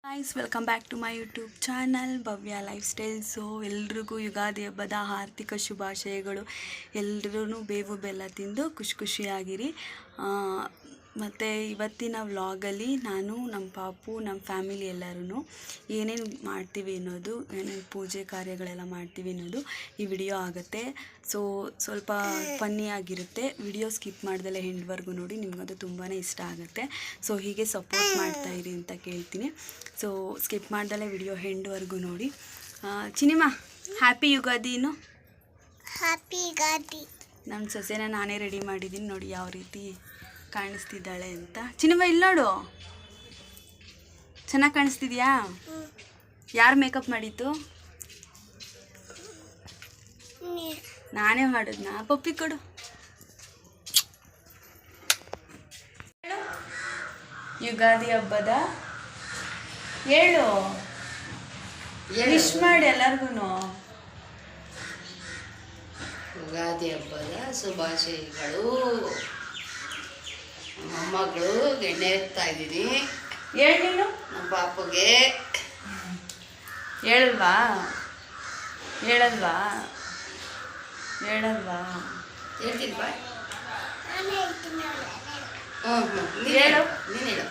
Guys, welcome back to my YouTube channel Bhavya lifestyle. So ಎಲ್ರಿಗೂ ಯುಗಾದಿ ಹಬ್ಬದ ಆರ್ಥಿಕ ಶುಭಾಶಯಗಳು. ಎಲ್ಲರೂ ಬೇವು ಬೆಲ್ಲ ತಿಂದು ಖುಷಿಯಾಗಿರಿ. ಮತ್ತು ಇವತ್ತಿನ ವ್ಲಾಗಲ್ಲಿ ನಾನು, ನಮ್ಮ ಪಾಪು, ನಮ್ಮ ಫ್ಯಾಮಿಲಿ ಎಲ್ಲರೂ ಏನೇನು ಮಾಡ್ತೀವಿ ಅನ್ನೋದು, ಏನೇನು ಪೂಜೆ ಕಾರ್ಯಗಳೆಲ್ಲ ಮಾಡ್ತೀವಿ ಅನ್ನೋದು ಈ ವಿಡಿಯೋ ಆಗುತ್ತೆ. ಸೊ ಸ್ವಲ್ಪ ಫನ್ನಿಯಾಗಿರುತ್ತೆ. ವಿಡಿಯೋ ಸ್ಕಿಪ್ ಮಾಡ್ದಲೇ ಎಂಡ್ವರೆಗೂ ನೋಡಿ, ನಿಮಗದು ತುಂಬಾ ಇಷ್ಟ ಆಗುತ್ತೆ. ಸೊ ಹೀಗೆ ಸಪೋರ್ಟ್ ಮಾಡ್ತಾಯಿರಿ ಅಂತ ಕೇಳ್ತೀನಿ. ಸೊ ಸ್ಕಿಪ್ ಮಾಡ್ದಲೇ ವಿಡಿಯೋ ಎಂಡ್ವರೆಗೂ ನೋಡಿ. ಚಿನಿಮಾ, ಹ್ಯಾಪಿ ಯುಗಾದಿನು. ಹ್ಯಾಪಿ ಯುಗಾದಿ. ನಮ್ಮ ಸೊಸೆನ ನಾನೇ ರೆಡಿ ಮಾಡಿದ್ದೀನಿ ನೋಡಿ, ಯಾವ ರೀತಿ ಕಾಣಿಸ್ತಿದ್ದಾಳೆ ಅಂತ. ಚಿನಿಮಾ, ಇಲ್ಲಿ ನೋಡು, ಚೆನ್ನಾಗಿ ಕಾಣಿಸ್ತಿದ್ಯಾ? ಯಾರು ಮೇಕಪ್ ಮಾಡಿತ್ತು? ನಾನೇ ಮಾಡಿದ್ನಾ? ಪಪ್ಪಿ ಕೊಡು. ಯುಗಾದಿ ಹಬ್ಬದ ಹೇಳು, ವಿಶ್ ಮಾಡಿ ಎಲ್ಲರಿಗೂ. ಯುಗಾದಿ ಹಬ್ಬದ ಶುಭಾಶಯಗಳು. ಮೊಮ್ಮಗಳು ಎಣ್ಣೆ ಇರ್ತಾ ಇದ್ದೀನಿ. ಹೇಳಿ ನೀನು. ನಮ್ಮ ಪಾಪುಗೆ ಹೇಳಲ್ವಾ? ಹೇಳ್ತೀನಿ ಬಾ. ಹೇಳು. ನೀನು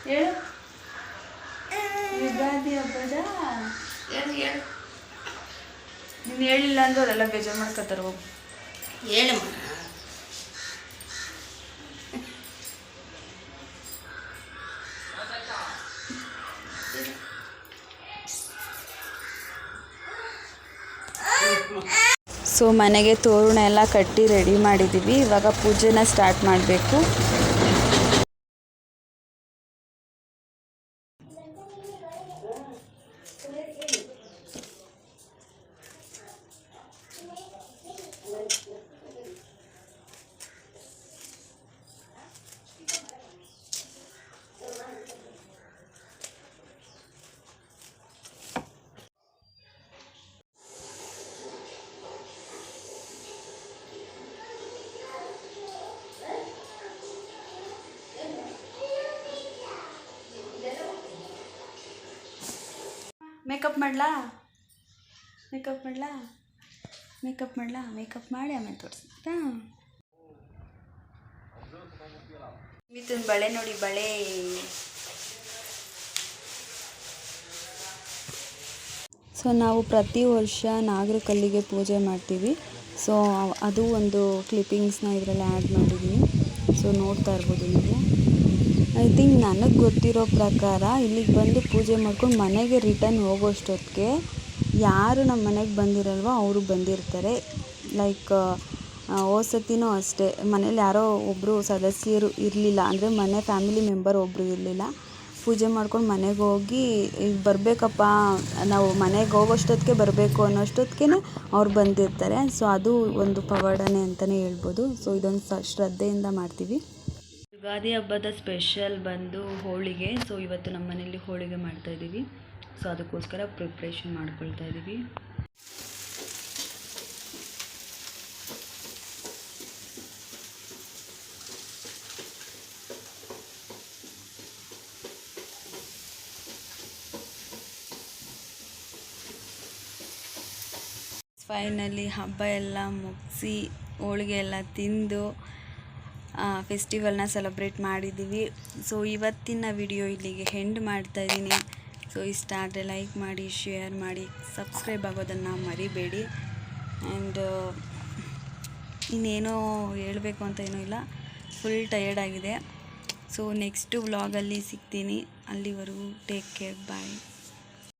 ಹೇಳು. ಯುಗಾದಿ ಹಬ್ಬದ ಹೇಳು. ನೀನು ಹೇಳಿಲ್ಲ ಅಂದ್ರೆ ಅವರೆಲ್ಲ ಬೇಜಾರು ಮಾಡ್ಕೊತಾರೆ. ಹೋಗು, ಹೇಳಮ್ಮ. ಸೊ ಮನೆಗೆ ತೋರಣ ಎಲ್ಲ ಕಟ್ಟಿ ರೆಡಿ ಮಾಡಿದ್ದೀವಿ. ಇವಾಗ ಪೂಜೆನ ಸ್ಟಾರ್ಟ್ ಮಾಡಬೇಕು. ಮೇಕಪ್ ಮಾಡಲಾ? ಮೇಕಪ್ ಮಾಡಿ ಆಮೇಲೆ ತೋರಿಸ್ತಾ. ಮಿಥುನ್ ಬಳೆ ನೋಡಿ, ಬಳೆ. ಸೊ ನಾವು ಪ್ರತಿ ವರ್ಷ ನಾಗರ ಕಲ್ಲಿಗೆ ಪೂಜೆ ಮಾಡ್ತೀವಿ. ಸೊ ಅದು ಒಂದು ಕ್ಲಿಪ್ಪಿಂಗ್ಸ್ನ ಇದರಲ್ಲಿ ಆ್ಯಡ್ ಮಾಡಿದ್ದೀನಿ. ಸೊ ನೋಡ್ತಾ ಇರ್ಬೋದು ನೀವು. ಐ ಥಿಂಕ್ ನನಗೆ ಗೊತ್ತಿರೋ ಪ್ರಕಾರ ಇಲ್ಲಿಗೆ ಬಂದು ಪೂಜೆ ಮಾಡ್ಕೊಂಡು ಮನೆಗೆ ರಿಟರ್ನ್ ಹೋಗೋಷ್ಟೊತ್ತಿಗೆ ಯಾರು ನಮ್ಮ ಮನೆಗೆ ಬಂದಿರಲ್ವೋ ಅವರು ಬಂದಿರ್ತಾರೆ. ಲೈಕ್ ಹೋದ್ಸತಿನೂ ಅಷ್ಟೇ, ಮನೇಲಿ ಯಾರೋ ಒಬ್ಬರು ಸದಸ್ಯರು ಇರಲಿಲ್ಲ, ಅಂದರೆ ಮನೆ ಫ್ಯಾಮಿಲಿ ಮೆಂಬರ್ ಒಬ್ಬರು ಇರಲಿಲ್ಲ. ಪೂಜೆ ಮಾಡ್ಕೊಂಡು ಮನೆಗೆ ಹೋಗಿ ಬರಬೇಕಪ್ಪ, ನಾವು ಮನೆಗೆ ಹೋಗೋಷ್ಟೊತ್ತಿಗೆ ಬರಬೇಕು ಅನ್ನೋಷ್ಟೊತ್ತಿಗೆ ಅವ್ರು ಬಂದಿರ್ತಾರೆ. ಸೊ ಅದು ಒಂದು ಪವಾಡನೆ ಅಂತಲೇ ಹೇಳ್ಬೋದು. ಸೊ ಇದೊಂದು ಶ್ರದ್ಧೆಯಿಂದ ಮಾಡ್ತೀವಿ. ಯುಗಾದಿ ಹಬ್ಬದ ಸ್ಪೆಷಲ್ ಬಂದು ಹೋಳಿಗೆ. ಸೊ ಇವತ್ತು ನಮ್ಮ ಮನೇಲಿ ಹೋಳಿಗೆ ಮಾಡ್ತಾಯಿದ್ದೀವಿ. ಸೊ ಅದಕ್ಕೋಸ್ಕರ ಪ್ರಿಪ್ರೇಷನ್ ಮಾಡ್ಕೊಳ್ತಾ ಇದ್ದೀವಿ. ಫೈನಲಿ ಹಬ್ಬ ಎಲ್ಲ ಮುಗಿಸಿ ಹೋಳಿಗೆ ಎಲ್ಲ ತಿಂದು ಫೆಸ್ಟಿವಲ್ನ ಸೆಲೆಬ್ರೇಟ್ ಮಾಡಿದ್ದೀವಿ. ಸೊ ಇವತ್ತಿನ ವಿಡಿಯೋ ಇಲ್ಲಿಗೆ ಎಂಡ್ ಮಾಡ್ತಾಯಿದ್ದೀನಿ. ಸೊ ಇಷ್ಟ ಆದರೆ ಲೈಕ್ ಮಾಡಿ, ಶೇರ್ ಮಾಡಿ, ಸಬ್ಸ್ಕ್ರೈಬ್ ಆಗೋದನ್ನು ಮರಿಬೇಡಿ. ಆ್ಯಂಡ್ ಇನ್ನೇನೋ ಹೇಳಬೇಕು ಅಂತ ಏನೂ ಇಲ್ಲ, ಫುಲ್ ಟಯರ್ಡ್ ಆಗಿದೆ. ಸೊ ನೆಕ್ಸ್ಟು ವ್ಲಾಗಲ್ಲಿ ಸಿಗ್ತೀನಿ. ಅಲ್ಲಿವರೆಗೂ ಟೇಕ್ ಕೇರ್, ಬಾಯ್.